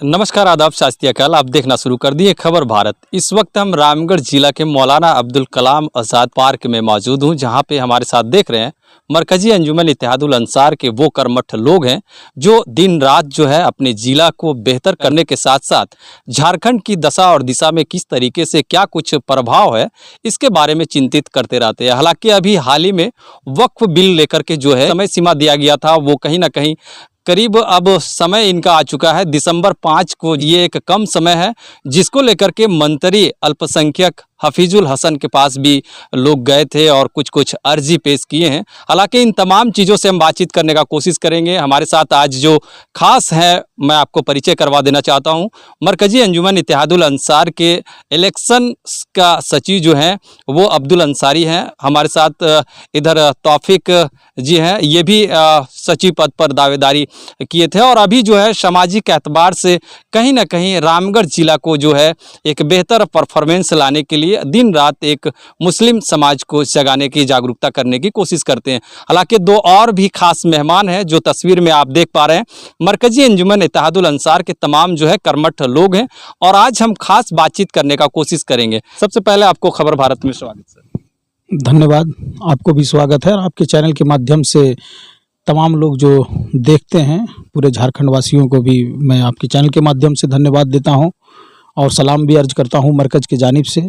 नमस्कार, आदाब, शास्त्रीय काल। आप देखना शुरू कर दिए खबर भारत। इस वक्त हम रामगढ़ जिला के मौलाना अब्दुल कलाम आज़ाद पार्क में मौजूद हूं, जहां पे हमारे साथ देख रहे हैं मरकजी अंजुमन इत्तेहादुल अंसार के वो कर्मठ लोग हैं जो दिन रात जो है अपने जिला को बेहतर करने के साथ साथ झारखंड की दशा और दिशा में किस तरीके से क्या कुछ प्रभाव है इसके बारे में चिंतित करते रहते हैं। हालांकि अभी हाल ही में वक्फ बिल लेकर के जो है समय सीमा दिया गया था, वो कहीं ना कहीं करीब अब समय इनका आ चुका है। दिसंबर 5 को ये एक कम समय है जिसको लेकर के मंत्री अल्पसंख्यक हफीजुल हसन के पास भी लोग गए थे और कुछ अर्जी पेश किए हैं। हालांकि इन तमाम चीज़ों से हम बातचीत करने का कोशिश करेंगे। हमारे साथ आज जो खास है मैं आपको परिचय करवा देना चाहता हूं। मरकजी अंजुमन इत्तेहादुल अंसार के इलेक्शन का सचिव जो हैं वो अब्दुल अंसारी हैं। हमारे साथ इधर तौफीक जी हैं, ये भी सचिव पद पर दावेदारी किए थे और अभी जो है सामाजिक एतबार से कहीं ना कहीं रामगढ़ जिला को जो है एक बेहतर परफॉर्मेंस लाने के लिए दिन रात एक मुस्लिम समाज को जगाने की, जागरूकता करने की कोशिश करते हैं। हालांकि दो और भी खास मेहमान हैं जो तस्वीर में आप देख पा रहे हैं। मरकजी अंजुमन इत्तेहादुल अंसार के तमाम जो है कर्मठ लोग हैं और आज हम खास बातचीत करने का कोशिश करेंगे। सबसे पहले आपको खबर भारत में स्वागत सर। धन्यवाद, आपको भी स्वागत है और आपके चैनल के माध्यम से तमाम लोग जो देखते हैं, पूरे झारखंड वासियों को भी मैं आपके चैनल के माध्यम से धन्यवाद देता हूं और सलाम भी अर्ज करता हूं मरकज़ की जानिब से,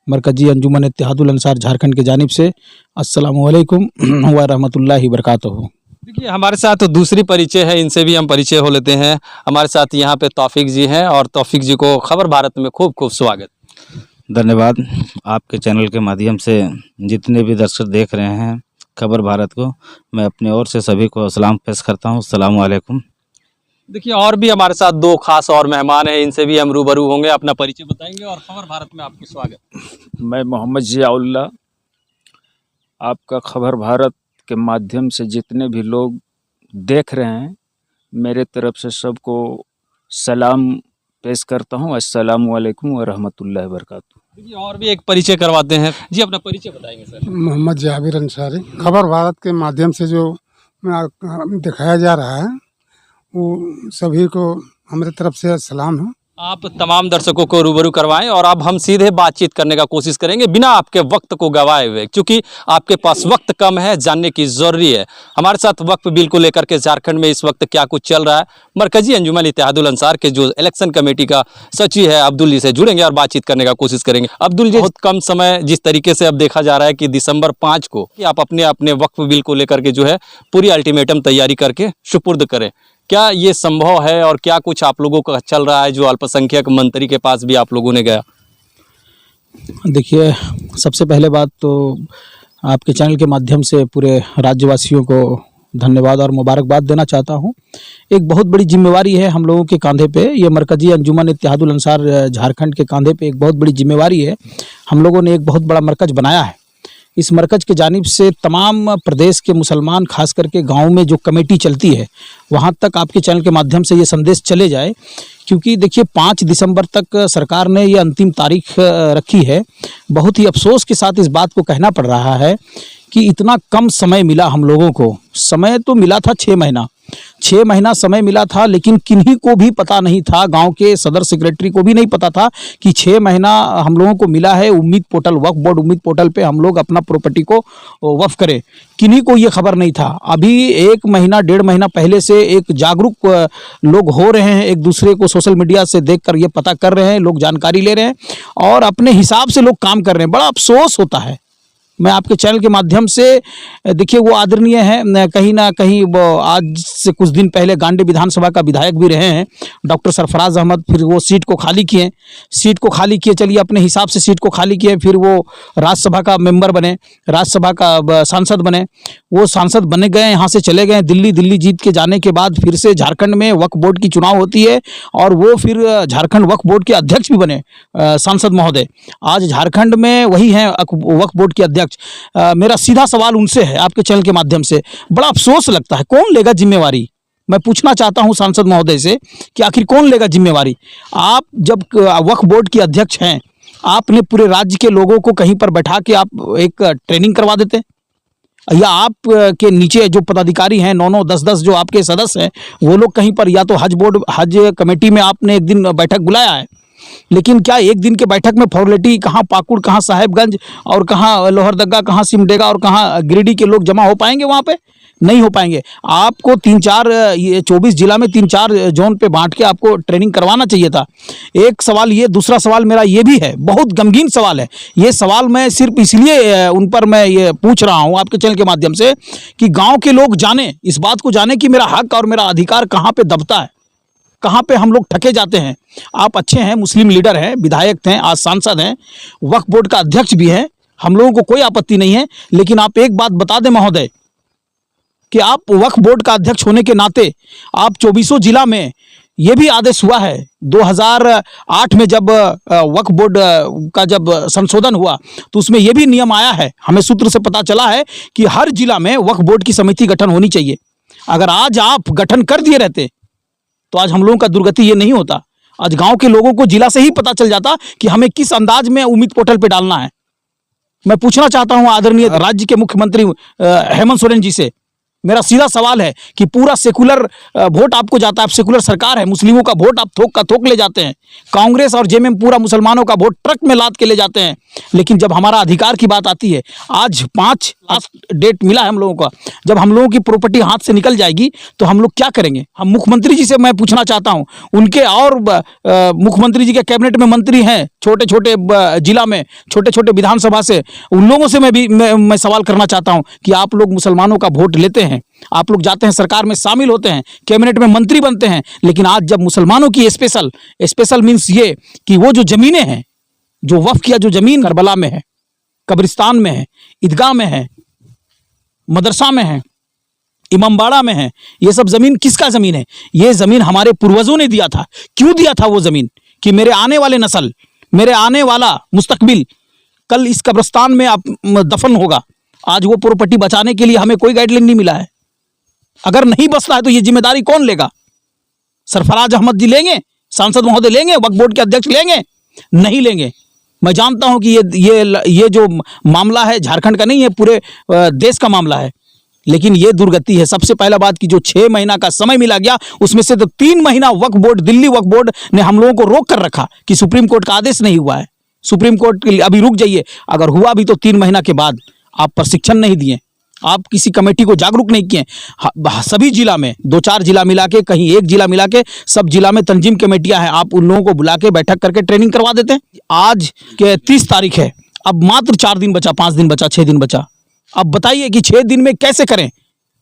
मरकजी अंजुमन इत्तेहादुल अंसार झारखंड की जानिब से। अस्सलामु अलैकुम व रहमतुल्लाहि बरकातहू। देखिए, हमारे साथ दूसरी परिचय है, इनसे भी हम परिचय हो लेते हैं। हमारे साथ यहाँ पे तौफीक जी हैं और तौफीक जी को खबर भारत में खूब खूब स्वागत। धन्यवाद। आपके चैनल के माध्यम से जितने भी दर्शक देख रहे हैं खबर भारत को, मैं अपनी ओर से सभी को सलाम पेश करता हूँ। अस्सलामु अलैकुम। देखिए, और भी हमारे साथ दो खास और मेहमान हैं, इनसे भी हम रूबरू होंगे, अपना परिचय बताएंगे और खबर भारत में आपको स्वागत। मैं मोहम्मद जियाउल्लाह, आपका खबर भारत के माध्यम से जितने भी लोग देख रहे हैं, मेरे तरफ से सबको सलाम पेश करता हूँ। अस्सलामु अलैकुम व रहमतुल्लाहि व बरकातहू। देखिए, और भी एक परिचय करवाते हैं जी, अपना परिचय बताएंगे सर। मोहम्मद जाबिर अंसारी। खबर भारत के माध्यम से जो दिखाया जा रहा है वो सभी को हमारे तरफ से सलाम है। आप तमाम दर्शकों को रूबरू करवाएं और अब हम सीधे बातचीत करने का कोशिश करेंगे बिना आपके वक्त को गवाए हुए, क्योंकि आपके पास वक्त कम है, जानने की ज़रूरी है। हमारे साथ वक्फ बिल को लेकर के झारखंड में इस वक्त क्या कुछ चल रहा है, मरकजी अंजुमन इत्तेहादुल अंसार के जो इलेक्शन कमेटी का सचिव है अब्दुल जी से जुड़ेंगे और बातचीत करने का कोशिश करेंगे। अब्दुल जी, बहुत कम समय जिस तरीके से अब देखा जा रहा है कि दिसंबर 5 को कि आप अपने वक्फ बिल को लेकर के जो है पूरी अल्टीमेटम तैयारी करके सुपुर्द करें, क्या ये संभव है और क्या कुछ आप लोगों का चल रहा है जो अल्पसंख्यक मंत्री के पास भी आप लोगों ने गया? देखिए, सबसे पहले बात तो आपके चैनल के माध्यम से पूरे राज्यवासियों को धन्यवाद और मुबारकबाद देना चाहता हूं। एक बहुत बड़ी जिम्मेवारी है हम लोगों के कंधे पे, ये मरकजी अंजुमन इत्तेहादुल अंसार झारखंड के कंधे पे एक बहुत बड़ी जिम्मेवारी है। हम लोगों ने एक बहुत बड़ा मरकज़ बनाया है। इस मरकज़ की जानिब से तमाम प्रदेश के मुसलमान, खास करके गांव में जो कमेटी चलती है वहां तक आपके चैनल के माध्यम से ये संदेश चले जाए, क्योंकि देखिए 5 दिसंबर तक सरकार ने ये अंतिम तारीख रखी है। बहुत ही अफसोस के साथ इस बात को कहना पड़ रहा है कि इतना कम समय मिला हम लोगों को। समय तो मिला था 6 महीना, 6 महीना समय मिला था, लेकिन किन्हीं को भी पता नहीं था, गांव के सदर सेक्रेटरी को भी नहीं पता था कि 6 महीना हम लोगों को मिला है उम्मीद पोर्टल, वक्फ बोर्ड उम्मीद पोर्टल पे हम लोग अपना प्रॉपर्टी को वक्फ करें। किन्हीं को ये खबर नहीं था। अभी 1 महीना 1.5 महीना पहले से एक जागरूक लोग हो रहे हैं, एक दूसरे को सोशल मीडिया से देखकर ये पता कर रहे हैं, लोग जानकारी ले रहे हैं और अपने हिसाब से लोग काम कर रहे हैं। बड़ा अफसोस होता है। मैं आपके चैनल के माध्यम से, देखिए, वो आदरणीय है, कहीं ना कहीं वो आज से कुछ दिन पहले गांडी विधानसभा का विधायक भी रहे हैं डॉक्टर सरफराज अहमद। फिर वो सीट को खाली किए, चलिए अपने हिसाब से सीट को खाली किए, फिर वो राज्यसभा का मेंबर बने, राज्यसभा का सांसद बने। वो सांसद बने गए, यहाँ से चले गए दिल्ली जीत के जाने के बाद फिर से झारखंड में वक्फ बोर्ड की चुनाव होती है और वो फिर झारखंड वक्फ बोर्ड के अध्यक्ष भी बने, सांसद महोदय। आज झारखंड में वही हैं वक्फ बोर्ड के अध्यक्ष। मेरा सीधा सवाल उनसे है आपके चैनल के माध्यम से, बड़ा अफसोस लगता है, कौन लेगा जिम्मेवारी? मैं पूछना चाहता हूं सांसद महोदय से कि आखिर कौन लेगा जिम्मेवारी? आप जब वक्फ बोर्ड के अध्यक्ष हैं, आपने पूरे राज्य के लोगों को कहीं पर बैठा के आप एक ट्रेनिंग करवा देते, या आप के नीचे जो पदाधिकारी हैं 9-9 10-10 जो आपके सदस्य हैं, वो लोग कहीं पर या तो हज कमेटी में आपने एक दिन बैठक बुलाया है, लेकिन क्या एक दिन के बैठक में फॉर्मेलिटी कहाँ पाकुड़, कहाँ साहेबगंज और कहाँ लोहरदगा, कहाँ सिमडेगा और कहाँ गिरिडीह के लोग जमा हो पाएंगे वहाँ पे? नहीं हो पाएंगे। आपको 3-4 ये 24 जिला में 3-4 जोन पे बांट के आपको ट्रेनिंग करवाना चाहिए था। एक सवाल ये, दूसरा सवाल मेरा ये भी है, बहुत गमगीन सवाल है ये सवाल। मैं सिर्फ इसलिए उन पर मैं ये पूछ रहा हूँ आपके चैनल के माध्यम से कि गाँव के लोग जाने, इस बात को जाने कि मेरा हक और मेरा अधिकार कहाँ पे दबता है, कहाँ पे हम लोग ठके जाते हैं। आप अच्छे हैं, मुस्लिम लीडर हैं, विधायक हैं, आज सांसद हैं, वक्फ बोर्ड का अध्यक्ष भी हैं, हम लोगों को कोई आपत्ति नहीं है, लेकिन आप एक बात बता दें महोदय कि आप वक्फ बोर्ड का अध्यक्ष होने के नाते आप 24 जिला में ये भी आदेश हुआ है 2008 में जब वक्फ बोर्ड का जब संशोधन हुआ तो उसमें ये भी नियम आया है, हमें सूत्र से पता चला है कि हर जिला में वक्फ बोर्ड की समिति गठन होनी चाहिए। अगर आज आप गठन कर दिए रहते तो आज हम लोगों का दुर्गति ये नहीं होता। आज गांव के लोगों को जिला से ही पता चल जाता कि हमें किस अंदाज में उम्मीद पोर्टल पे डालना है। मैं पूछना चाहता हूं आदरणीय राज्य के मुख्यमंत्री हेमंत सोरेन जी से, मेरा सीधा सवाल है कि पूरा सेकुलर वोट आपको जाता है, आप सेकुलर सरकार है, मुस्लिमों का वोट आप थोक का थोक ले जाते हैं, कांग्रेस और जेएमएम पूरा मुसलमानों का वोट ट्रक में लाद के ले जाते हैं, लेकिन जब हमारा अधिकार की बात आती है, आज 5 डेट मिला है हम लोगों का, जब हम लोगों की प्रॉपर्टी हाथ से निकल जाएगी तो हम लोग क्या करेंगे? हम मुख्यमंत्री जी से मैं पूछना चाहता हूं, उनके और मुख्यमंत्री जी के कैबिनेट में मंत्री हैं छोटे छोटे जिला में, छोटे छोटे विधानसभा से, उन लोगों से मैं सवाल करना चाहता हूं कि आप लोग मुसलमानों का वोट लेते हैं, आप लोग जाते हैं सरकार में शामिल होते हैं, कैबिनेट में मंत्री बनते हैं, लेकिन आज जब मुसलमानों की स्पेशल मीन्स ये कि वो जो जमीनें हैं, जो वक्फ किया जो जमीन करबला में है, कब्रिस्तान में है, ईदगाह में है, मदरसा में है, इमामबाड़ा में है, ये सब जमीन किसका जमीन है? ये जमीन हमारे पूर्वजों ने दिया था। क्यों दिया था वो जमीन? कि मेरे आने वाले नस्ल, मेरे आने वाला मुस्तकबिल कल इस कब्रिस्तान में आप दफन होगा। आज वो प्रॉपर्टी बचाने के लिए हमें कोई गाइडलाइन नहीं मिला है। अगर नहीं बचता है तो ये जिम्मेदारी कौन लेगा? सरफराज अहमद जी लेंगे? सांसद महोदय लेंगे? वक्फ बोर्ड के अध्यक्ष लेंगे? नहीं लेंगे। मैं जानता हूं कि ये जो मामला है झारखंड का नहीं है, पूरे देश का मामला है, लेकिन ये दुर्गति है। सबसे पहला बात कि जो 6 महीना का समय मिला गया, उसमें से तो 3 महीना वक्फ बोर्ड, दिल्ली वक्फ बोर्ड ने हम लोगों को रोक कर रखा कि सुप्रीम कोर्ट का आदेश नहीं हुआ है, सुप्रीम कोर्ट अभी रुक जाइए। अगर हुआ भी तो 3 महीना के बाद आप प्रशिक्षण नहीं दिए, आप किसी कमेटी को जागरूक नहीं किए। सभी जिला में 2-4 जिला मिला के, कहीं एक जिला मिला के, सब जिला में तंजीम कमेटियां हैं, आप उन लोगों को बुला के बैठक करके ट्रेनिंग करवा देते हैं। आज के 30 तारीख है, अब मात्र 4 दिन बचा, 5 दिन बचा, 6 दिन बचा। अब बताइए कि 6 दिन में कैसे करें?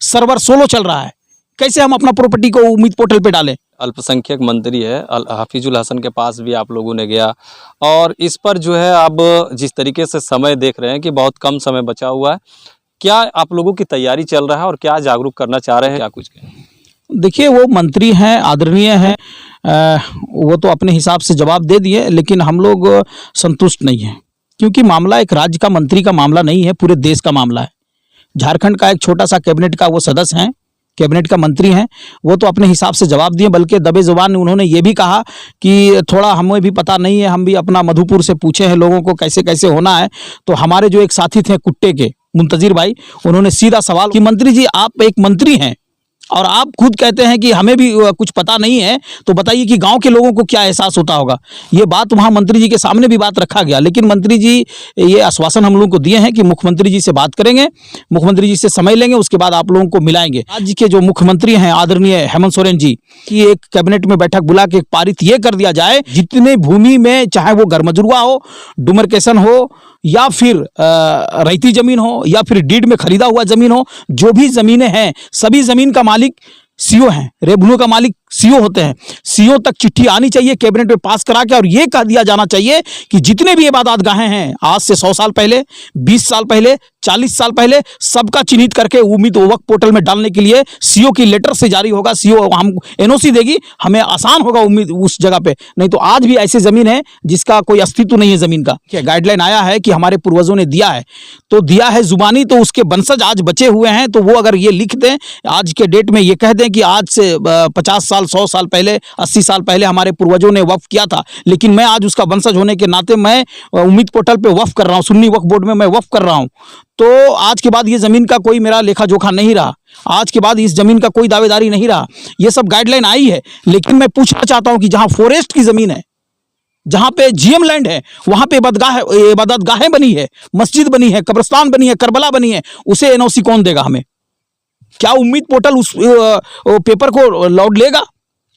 सर्वर सोलो चल रहा है, कैसे हम अपना प्रॉपर्टी को उम्मीद पोर्टल पे डालें? अल्पसंख्यक मंत्री है हाफिजुल हसन के पास भी आप लोगों ने गया, और इस पर जो है आप जिस तरीके से समय देख रहे हैं कि बहुत कम समय बचा हुआ है, क्या आप लोगों की तैयारी चल रहा है और क्या जागरूक करना चाह रहे हैं, क्या कुछ कहें? देखिए, वो मंत्री हैं, आदरणीय हैं, वो तो अपने हिसाब से जवाब दे दिए, लेकिन हम लोग संतुष्ट नहीं हैं, क्योंकि मामला एक राज्य का मंत्री का मामला नहीं है, पूरे देश का मामला है। झारखंड का एक छोटा सा कैबिनेट का वो सदस्य हैं, कैबिनेट का मंत्री हैं, वो तो अपने हिसाब से जवाब दिए, बल्कि दबे ज़ुबान उन्होंने ये भी कहा कि थोड़ा हमें भी पता नहीं है, हम भी अपना मधुपुर से पूछे हैं लोगों को कैसे कैसे होना है। तो हमारे जो एक साथी थे कुट्टे के मुंतजिर भाई, उन्होंने सीधा सवाल कि मंत्री जी, आप एक मंत्री हैं और आप खुद कहते हैं कि हमें भी कुछ पता नहीं है, तो बताइए कि गांव के लोगों को क्या एहसास होता होगा। ये बात वहां मंत्री जी के सामने भी बात रखा गया, लेकिन मंत्री जी ये आश्वासन हम लोगों को दिए हैं कि मुख्यमंत्री जी से बात करेंगे, मुख्यमंत्री जी से समय लेंगे, उसके बाद आप लोगों को मिलाएंगे। राज्य के जो मुख्यमंत्री हैं आदरणीय हेमंत सोरेन जी की एक कैबिनेट में बैठक बुला के पारित ये कर दिया जाए, जितने भूमि में, चाहे वो गरमजरुआ हो, डुमरकेशन हो, या फिर रैती जमीन हो, या फिर डीड में खरीदा हुआ जमीन हो, जो भी जमीनें हैं, सभी जमीन का मालिक सीओ हैं, रेवेन्यू का मालिक सीओ होते हैं। सीओ तक चिट्ठी आनी चाहिए कैबिनेट में पास करा के, और ये कह दिया जाना चाहिए कि जितने भी इबादत गाहें हैं, आज से 100 साल पहले, 20 साल पहले, 40 साल पहले, सबका चिन्हित करके उम्मीद वक्फ पोर्टल में डालने के लिए सीओ की लेटर से जारी होगा। सीओ हम एनओसी देगी, हमें आसान होगा उम्मीद उस जगह पे। नहीं तो आज भी ऐसे जमीन है जिसका कोई अस्तित्व नहीं है जमीन का। गाइडलाइन आया है कि हमारे पूर्वजों ने दिया है, तो दिया है जुबानी, तो उसके वंशज आज बचे हुए हैं, तो वो अगर ये लिख दें आज के डेट में, ये कह दें कि आज से 50 साल साल 100 साल पहले 80 साल पहले हमारे पूर्वजों ने वक्फ किया था, लेकिन मैं आज उसका वंशज होने के नाते मैं उम्मीद पोर्टल पे वक्फ कर रहा हूँ, सुन्नी वक्फ बोर्ड में मैं वक्फ कर रहा हूँ। तो आज के बाद ये ज़मीन का कोई मेरा लेखा जोखा नहीं रहा, आज के बाद इस ज़मीन का कोई दावेदारी नहीं रहा। ये सब गाइडलाइन आई है, लेकिन मैं पूछना चाहता हूँ कि जहाँ फॉरेस्ट की ज़मीन है, जहाँ पे जीएम लैंड है, वहाँ पे इबादतगाहें बनी है, मस्जिद बनी है, कब्रिस्तान बनी है, करबला बनी है, उसे एनओसी कौन देगा हमें? क्या उम्मीद पोर्टल उस पेपर को लौट लेगा,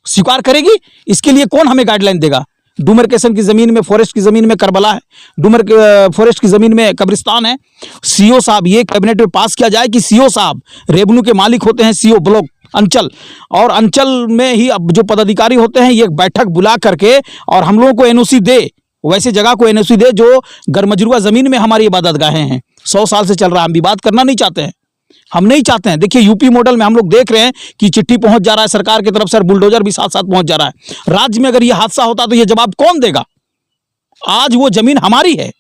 स्वीकार करेगी? इसके लिए कौन हमें गाइडलाइन देगा? डुमरकेशन की ज़मीन में, फॉरेस्ट की ज़मीन में करबला है, फॉरेस्ट की ज़मीन में कब्रिस्तान है। सीओ साहब, ये कैबिनेट में पास किया जाए कि सीओ साहब रेवेन्यू के मालिक होते हैं, सीओ ब्लॉक अंचल, और अंचल में ही अब जो पदाधिकारी होते हैं ये बैठक बुला करके और हम लोगों को एनओसी दे, वैसे जगह को एनओसी दे जो गरमजरुआ ज़मीन में हमारी इबादतगाहें हैं। 100 साल से चल रहा है, हम विवाद करना नहीं चाहते हैं, हम नहीं चाहते हैं। देखिए यूपी मॉडल में हम लोग देख रहे हैं कि चिट्ठी पहुंच जा रहा है सरकार की तरफ से, बुलडोजर भी साथ साथ पहुंच जा रहा है। राज्य में अगर ये हादसा होता तो ये जवाब कौन देगा? आज वो जमीन हमारी है,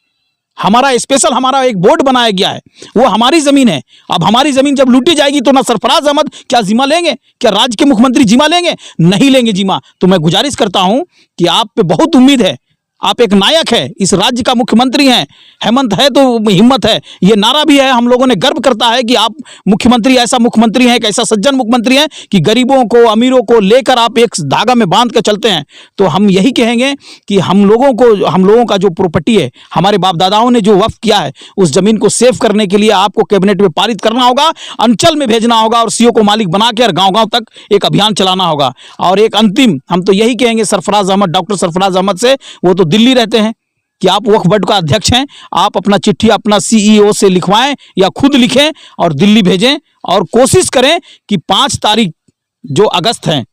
हमारा स्पेशल हमारा एक बोर्ड बनाया गया है, वो हमारी जमीन है। अब हमारी जमीन जब लूटी जाएगी तो ना सरफराज अहमद क्या जिम्मा लेंगे? क्या राज्य के मुख्यमंत्री जिम्मा लेंगे? नहीं लेंगे जिम्मा। तो मैं गुजारिश करता हूं कि आप पे बहुत उम्मीद है, आप एक नायक है, इस राज्य का मुख्यमंत्री हैं, हेमंत है तो हिम्मत है, ये नारा भी है, हम लोगों ने गर्व करता है कि आप मुख्यमंत्री, ऐसा मुख्यमंत्री हैं, एक ऐसा सज्जन मुख्यमंत्री हैं कि गरीबों को, अमीरों को लेकर आप एक धागा में बांध कर चलते हैं। तो हम यही कहेंगे कि हम लोगों का जो प्रॉपर्टी है, हमारे बाप दादाओं ने जो वक्फ किया है, उस जमीन को सेव करने के लिए आपको कैबिनेट में पारित करना होगा, अंचल में भेजना होगा और सीओ को मालिक बना के गाँव-गाँव तक एक अभियान चलाना होगा। और एक अंतिम हम तो यही कहेंगे सरफराज अहमद, डॉक्टर सरफराज अहमद से, वो तो दिल्ली रहते हैं, कि आप वक्फ बोर्ड का अध्यक्ष हैं, आप अपना चिट्ठी अपना सीईओ से लिखवाएं या खुद लिखें और दिल्ली भेजें और कोशिश करें कि 5 तारीख जो अगस्त है,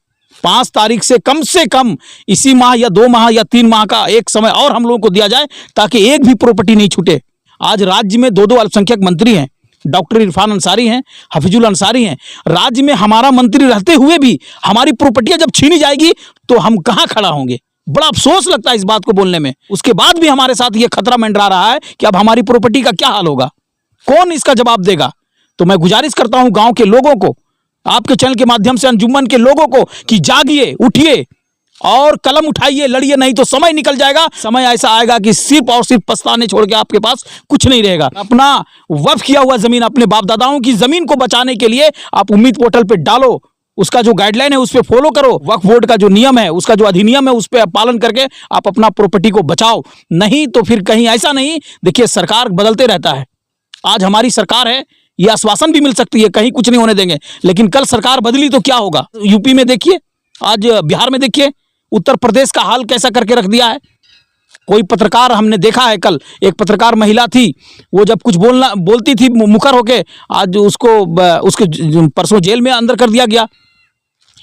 5 तारीख से कम इसी माह या 2 माह या 3 माह का एक समय और हम लोगों को दिया जाए ताकि एक भी प्रॉपर्टी नहीं छूटे। आज राज्य में 2 अल्पसंख्यक मंत्री हैं, डॉक्टर इरफान अंसारी हैं, हफीजुल अंसारी हैं। राज्य में हमारा मंत्री रहते हुए भी हमारी प्रॉपर्टियां जब छीनी जाएगी तो हम कहां खड़ा होंगे? बड़ा अफसोस लगता है इस बात को बोलने में। उसके बाद भी हमारे साथ ये खतरा मंडरा रहा है कि अब हमारी प्रॉपर्टी का क्या हाल होगा, कौन इसका जवाब देगा? तो मैं गुजारिश करता हूं गांव के लोगों को, आपके चैनल के माध्यम से अंजुमन के लोगों को, कि जागिए, उठिए और कलम उठाइए, लड़िए, नहीं तो समय निकल जाएगा। समय ऐसा आएगा कि सिर्फ और सिर्फ पछताने छोड़ के आपके पास कुछ नहीं रहेगा। अपना वक्फ किया हुआ जमीन, अपने बाप दादाओं की जमीन को बचाने के लिए आप उम्मीद पोर्टल पे डालो, उसका जो गाइडलाइन है उस पर फॉलो करो, वक्फ बोर्ड का जो नियम है, उसका जो अधिनियम है उस पर पालन करके आप अपना प्रॉपर्टी को बचाओ। नहीं तो फिर कहीं ऐसा नहीं, देखिए सरकार बदलते रहता है, आज हमारी सरकार है, ये आश्वासन भी मिल सकती है कहीं कुछ नहीं होने देंगे, लेकिन कल सरकार बदली तो क्या होगा? यूपी में देखिए, आज बिहार में देखिए, उत्तर प्रदेश का हाल कैसा करके रख दिया है। कोई पत्रकार हमने देखा है, कल एक पत्रकार महिला थी, वो जब कुछ बोलती थी मुखर होके, आज उसके परसों जेल में अंदर कर दिया गया।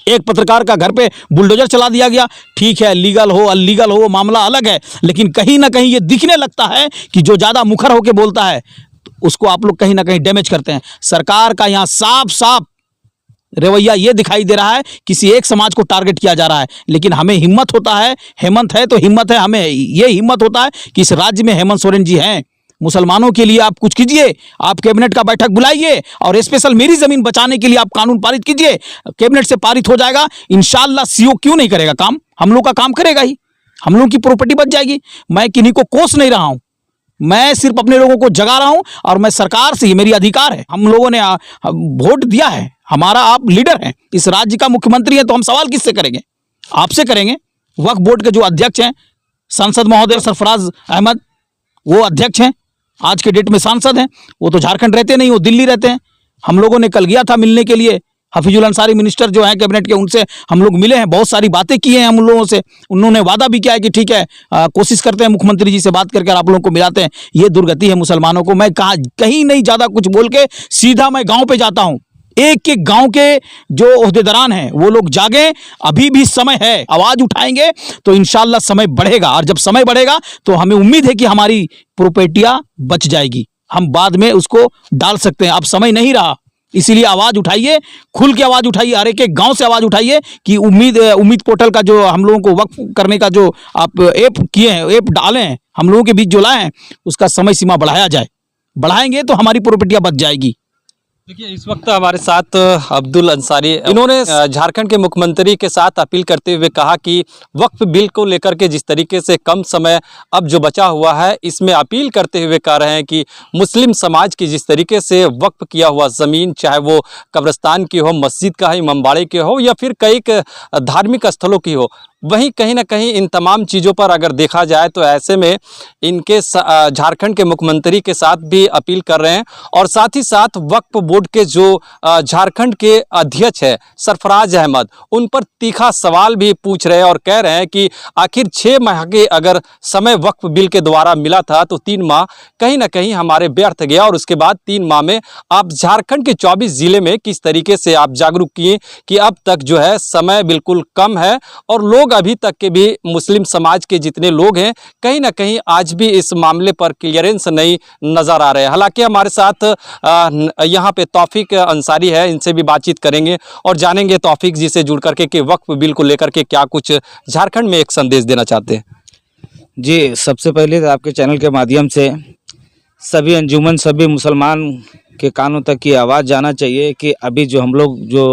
एक पत्रकार का घर पे बुलडोजर चला दिया गया। ठीक है, लीगल हो अनलीगल हो वो मामला अलग है, लेकिन कहीं ना कहीं ये दिखने लगता है कि जो ज़्यादा मुखर होके बोलता है उसको आप लोग कहीं ना कहीं डैमेज करते हैं। सरकार का यहाँ साफ साफ रवैया ये दिखाई दे रहा है, किसी एक समाज को टारगेट किया जा रहा है। लेकिन हमें हिम्मत होता है, हेमंत है तो हिम्मत है, हमें ये हिम्मत होता है कि इस राज्य में हेमंत सोरेन जी हैं। मुसलमानों के लिए आप कुछ कीजिए, आप कैबिनेट का बैठक बुलाइए और स्पेशल मेरी जमीन बचाने के लिए आप कानून पारित कीजिए, कैबिनेट से पारित हो जाएगा इंशाल्लाह। सीओ क्यों नहीं करेगा काम? हम लोग का काम करेगा ही, हम लोगों की प्रॉपर्टी बच जाएगी। मैं किन्हीं को कोस नहीं रहा हूं, मैं सिर्फ अपने लोगों को जगा रहा हूं और मैं सरकार से, ये मेरी अधिकार है। हम लोगों ने वोट दिया है, हमारा आप लीडर हैं, इस राज्य का मुख्यमंत्री है, तो हम सवाल किससे करेंगे? आपसे करेंगे। वक्फ बोर्ड के जो अध्यक्ष हैं सांसद महोदय सरफराज अहमद, वो अध्यक्ष हैं, आज के डेट में सांसद हैं। वो तो झारखंड रहते नहीं, वो दिल्ली रहते हैं। हम लोगों ने कल गया था मिलने के लिए, हफीजुल अंसारी मिनिस्टर जो हैं कैबिनेट के, उनसे हम लोग मिले हैं, बहुत सारी बातें की हैं हम लोगों से। उन्होंने वादा भी किया है कि ठीक है कोशिश करते हैं मुख्यमंत्री जी से बात करके आप लोगों को मिलाते हैं। ये दुर्गति है मुसलमानों को। मैं कहीं नहीं ज़्यादा कुछ बोल के सीधा मैं गाँव पे जाता हूँ। एक एक गांव के जो ओहदेदारान हैं वो लोग जागें, अभी भी समय है, आवाज उठाएंगे तो इंशाल्लाह समय बढ़ेगा। और जब समय बढ़ेगा तो हमें उम्मीद है कि हमारी प्रॉपर्टियां बच जाएगी, हम बाद में उसको डाल सकते हैं। अब समय नहीं रहा, इसीलिए आवाज उठाइए, खुल के आवाज उठाइए, हर एक गांव से आवाज उठाइए कि उम्मीद पोर्टल का जो हम लोगों को वक्फ करने का जो आप ऐप किए हैं, ऐप डाले हैं, हम लोगों के बीच जो लाए हैं, उसका समय सीमा बढ़ाया जाए। बढ़ाएंगे तो हमारी प्रॉपर्टियां बच जाएगी। देखिए इस वक्त हमारे साथ अब्दुल अंसारी, इन्होंने झारखंड के मुख्यमंत्री के साथ अपील करते हुए कहा कि वक्फ बिल को लेकर के जिस तरीके से कम समय अब जो बचा हुआ है, इसमें अपील करते हुए कह रहे हैं कि मुस्लिम समाज की जिस तरीके से वक्फ किया हुआ ज़मीन, चाहे वो कब्रिस्तान की हो, मस्जिद का है, इमामबाड़े के हो या फिर कई धार्मिक स्थलों की हो, वहीं कहीं ना कहीं इन तमाम चीज़ों पर अगर देखा जाए तो ऐसे में इनके झारखंड के मुख्यमंत्री के साथ भी अपील कर रहे हैं और साथ ही साथ वक्फ बोर्ड के जो झारखंड के अध्यक्ष है सरफराज अहमद, उन पर तीखा सवाल भी पूछ रहे हैं और कह रहे हैं कि आखिर 6 माह के अगर समय वक्फ बिल के द्वारा मिला था तो 3 माह कहीं ना कहीं हमारे व्यर्थ गया और उसके बाद 3 माह में आप झारखंड के 24 जिले में किस तरीके से आप जागरूक किए कि अब तक जो है समय बिल्कुल कम है और लोग अभी तक के भी मुस्लिम समाज के जितने लोग हैं कहीं ना कहीं आज भी इस मामले पर क्लियरेंस नहीं नजर आ रहे हैं। हालांकि हमारे साथ यहाँ पे तौफीक अंसारी है, इनसे भी बातचीत करेंगे और जानेंगे तौफीक जी से जुड़ करके कि वक्फ बिल को लेकर के क्या कुछ झारखंड में एक संदेश देना चाहते हैं। जी, सबसे पहले तो आपके चैनल के माध्यम से सभी अंजुमन, सभी मुसलमान के कानों तक की आवाज़ जाना चाहिए कि अभी जो हम लोग जो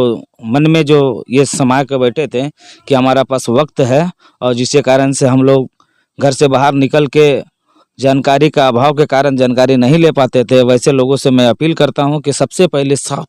मन में जो ये समा के बैठे थे कि हमारा पास वक्त है और जिसके कारण से हम लोग घर से बाहर निकल के जानकारी का अभाव के कारण जानकारी नहीं ले पाते थे, वैसे लोगों से मैं अपील करता हूं कि सबसे पहले सब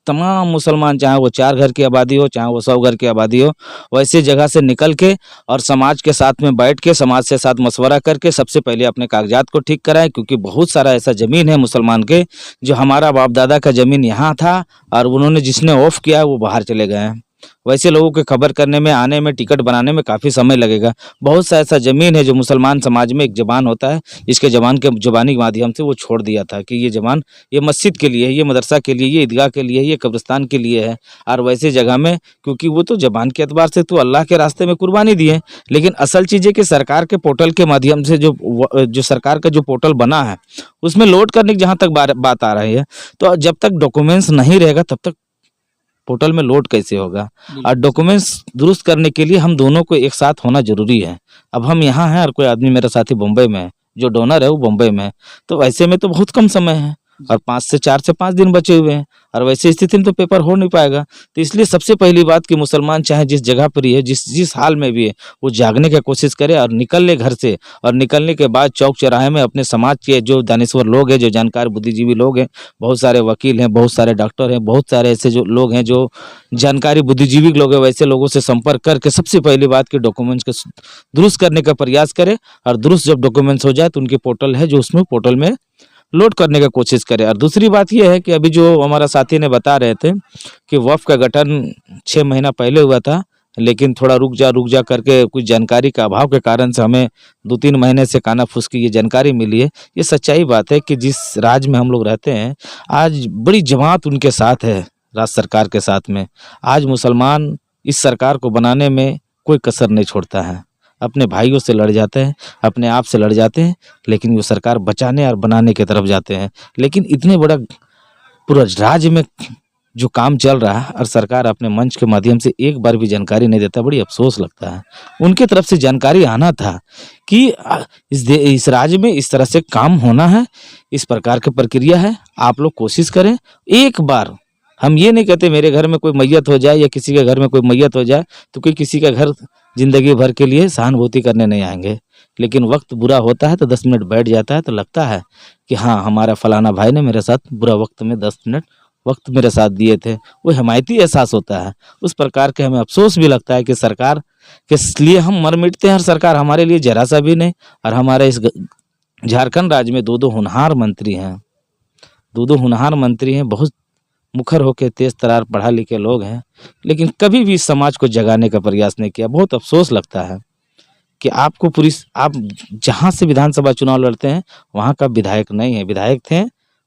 तमाम मुसलमान, चाहे वो 4 घर की आबादी हो, चाहे वो 100 घर की आबादी हो, वैसे जगह से निकल के और समाज के साथ में बैठ के, समाज से साथ मशवरा करके सबसे पहले अपने कागजात को ठीक कराएं, क्योंकि बहुत सारा ऐसा ज़मीन है मुसलमान के जो हमारा बाप दादा का ज़मीन यहाँ था और उन्होंने जिसने ऑफ किया है वो बाहर चले गए हैं। वैसे लोगों के खबर करने में, आने में, टिकट बनाने में काफ़ी समय लगेगा। बहुत सा ऐसा ज़मीन है जो मुसलमान समाज में एक ज़बान होता है, इसके ज़बान के ज़बानी माध्यम से वो छोड़ दिया था कि ये ज़बान ये मस्जिद के लिए है, ये मदरसा के लिए, ये ईदगाह के लिए, ये कब्रिस्तान के लिए है। और वैसे जगह में क्योंकि वो तो ज़बान के एतबार से तो अल्लाह के रास्ते में कुर्बानी दी है, लेकिन असल चीज़ है कि सरकार के पोर्टल के माध्यम से जो सरकार का जो पोर्टल बना है उसमें लोड करने की जहाँ तक बात आ रही है, तो जब तक डॉक्यूमेंट्स नहीं रहेगा तब तक पोर्टल में लोड कैसे होगा। और डॉक्यूमेंट्स दुरुस्त करने के लिए हम दोनों को एक साथ होना जरूरी है। अब हम यहाँ हैं और कोई आदमी, मेरा साथी बम्बई में है, जो डोनर है वो बम्बई में है, तो ऐसे में तो बहुत कम समय है और 4 से 5 दिन बचे हुए हैं और वैसे स्थिति में तो पेपर हो नहीं पाएगा। तो इसलिए सबसे पहली बात कि मुसलमान चाहे जिस जगह पर ही है, जिस हाल में भी है, वो जागने की कोशिश करे और निकलने घर से, और निकलने के बाद चौक चौराहे में अपने समाज के जो दानिश्वर लोग हैं, जो जानकार बुद्धिजीवी लोग हैं, बहुत सारे वकील हैं, बहुत सारे डॉक्टर हैं, बहुत सारे ऐसे जो लोग हैं जो जानकारी बुद्धिजीवी लोग हैं, वैसे लोगों से संपर्क करके सबसे पहली बात कि डॉक्यूमेंट्स को दुरुस्त करने का प्रयास करें और दुरुस्त जब डॉक्यूमेंट्स हो जाए तो उनकी पोर्टल है जो उसमें पोर्टल में लोड करने का कोशिश करें। और दूसरी बात यह है कि अभी जो हमारा साथी ने बता रहे थे कि वक्फ का गठन 6 महीना पहले हुआ था, लेकिन थोड़ा रुक जा करके कुछ जानकारी का अभाव के कारण से हमें 2-3 महीने से काना फूस की ये जानकारी मिली है। ये सच्चाई बात है कि जिस राज्य में हम लोग रहते हैं आज बड़ी जमात उनके साथ है, राज्य सरकार के साथ में। आज मुसलमान इस सरकार को बनाने में कोई कसर नहीं छोड़ता है, अपने भाइयों से लड़ जाते हैं, अपने आप से लड़ जाते हैं, लेकिन वो सरकार बचाने और बनाने की तरफ जाते हैं। लेकिन इतने बड़ा पूरा राज्य में जो काम चल रहा है और सरकार अपने मंच के माध्यम से एक बार भी जानकारी नहीं देता, बड़ी अफसोस लगता है। उनके तरफ से जानकारी आना था कि इस राज्य में इस तरह से काम होना है, इस प्रकार की प्रक्रिया है, आप लोग कोशिश करें एक बार। हम ये नहीं कहते मेरे घर में कोई मैयत हो जाए या किसी के घर में कोई मैयत हो जाए तो कोई किसी का घर जिंदगी भर के लिए सहानुभूति करने नहीं आएंगे, लेकिन वक्त बुरा होता है तो 10 मिनट बैठ जाता है तो लगता है कि हाँ, हमारा फलाना भाई ने मेरे साथ बुरा वक्त में 10 मिनट वक्त मेरे साथ दिए थे, वो हिमायती एहसास होता है। उस प्रकार के हमें अफसोस भी लगता है कि सरकार के लिए हम मर मिटते हैं और सरकार हमारे लिए जरा सा भी नहीं। और हमारे इस झारखंड राज्य में 2 होनहार मंत्री हैं, 2 होनहार मंत्री हैं, बहुत मुखर होकर तेज तरार पढ़ा लिखे लोग हैं, लेकिन कभी भी समाज को जगाने का प्रयास नहीं किया। बहुत अफसोस लगता है कि आप जहाँ से विधानसभा चुनाव लड़ते हैं वहाँ का विधायक नहीं है, विधायक थे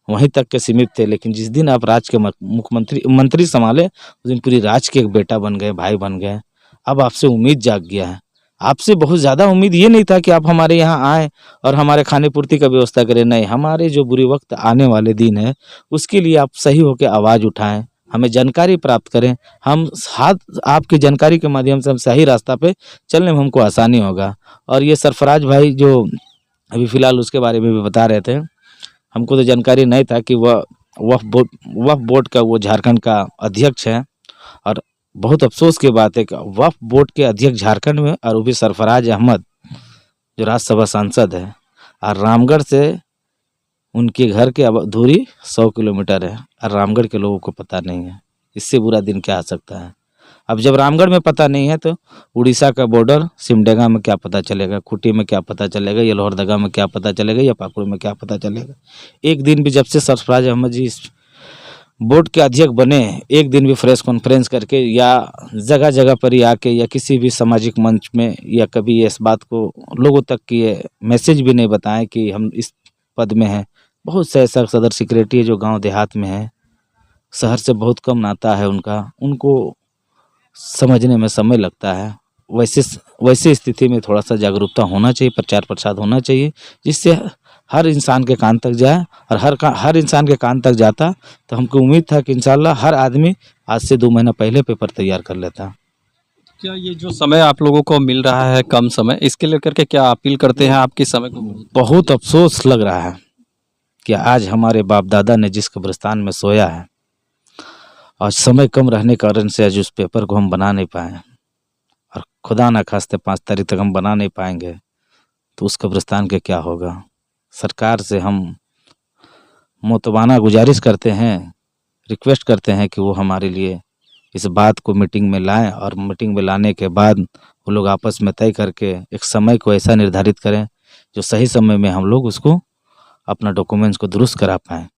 वहीं तक के सीमित थे, लेकिन जिस दिन आप राज्य के मंत्री संभाले उस दिन पूरी राज्य के एक बेटा बन गए, भाई बन गए। अब आपसे उम्मीद जाग गया है, आपसे बहुत ज़्यादा उम्मीद ये नहीं था कि आप हमारे यहाँ आए और हमारे खाने पूर्ति का व्यवस्था करें, नहीं, हमारे जो बुरे वक्त आने वाले दिन है उसके लिए आप सही होकर आवाज़ उठाएं, हमें जानकारी प्राप्त करें। हम आपकी जानकारी के माध्यम से हम सही रास्ता पे चलने में हमको आसानी होगा। और ये सरफराज भाई जो अभी फ़िलहाल उसके बारे में भी बता रहे थे, हमको तो जानकारी नहीं था कि वह वक्फ बोर्ड का वो झारखंड का अध्यक्ष है। और बहुत अफसोस की बात है कि वक्फ बोर्ड के अध्यक्ष झारखंड में, और वो भी सरफराज अहमद जो राज्यसभा सांसद है, और रामगढ़ से उनके घर के दूरी 100 किलोमीटर है, और रामगढ़ के लोगों को पता नहीं है। इससे बुरा दिन क्या आ सकता है। अब जब रामगढ़ में पता नहीं है तो उड़ीसा का बॉर्डर सिमडेगा में क्या पता चलेगा, खूंटी में क्या पता चलेगा, या लोहरदगा में क्या पता चलेगा, या पाकुड़ में क्या पता चलेगा। एक दिन भी जब से सरफराज अहमद जी इस बोर्ड के अध्यक्ष बने, एक दिन भी प्रेस कॉन्फ्रेंस करके या जगह जगह पर ही आके या किसी भी सामाजिक मंच में या कभी इस बात को लोगों तक की ये मैसेज भी नहीं बताएं कि हम इस पद में हैं। बहुत से ऐसा सदर सेक्रेटरी है जो गांव देहात में है, शहर से बहुत कम नाता है उनका, उनको समझने में समय लगता है। वैसे स्थिति में थोड़ा सा जागरूकता होना चाहिए, प्रचार प्रसार होना चाहिए, जिससे हर इंसान के कान तक जाए। और हर इंसान के कान तक जाता तो हमको उम्मीद था कि इंशाल्लाह हर आदमी आज से 2 महीना पहले पेपर तैयार कर लेता। क्या ये जो समय आप लोगों को मिल रहा है कम समय, इसके लेकर के क्या अपील करते हैं आपके समय को? बहुत अफसोस लग रहा है कि आज हमारे बाप दादा ने जिस कब्रिस्तान में सोया है, और समय कम रहने के कारण से आज उस पेपर को हम बना नहीं पाए, और खुदा ना खास्ते 5 तारीख तक हम बना नहीं पाएंगे तो उस कब्रिस्तान के क्या होगा। सरकार से हम मोतबाना गुजारिश करते हैं, रिक्वेस्ट करते हैं कि वो हमारे लिए इस बात को मीटिंग में लाएं, और मीटिंग में लाने के बाद वो लोग आपस में तय करके एक समय को ऐसा निर्धारित करें जो सही समय में हम लोग उसको अपना डॉक्यूमेंट्स को दुरुस्त करा पाएँ।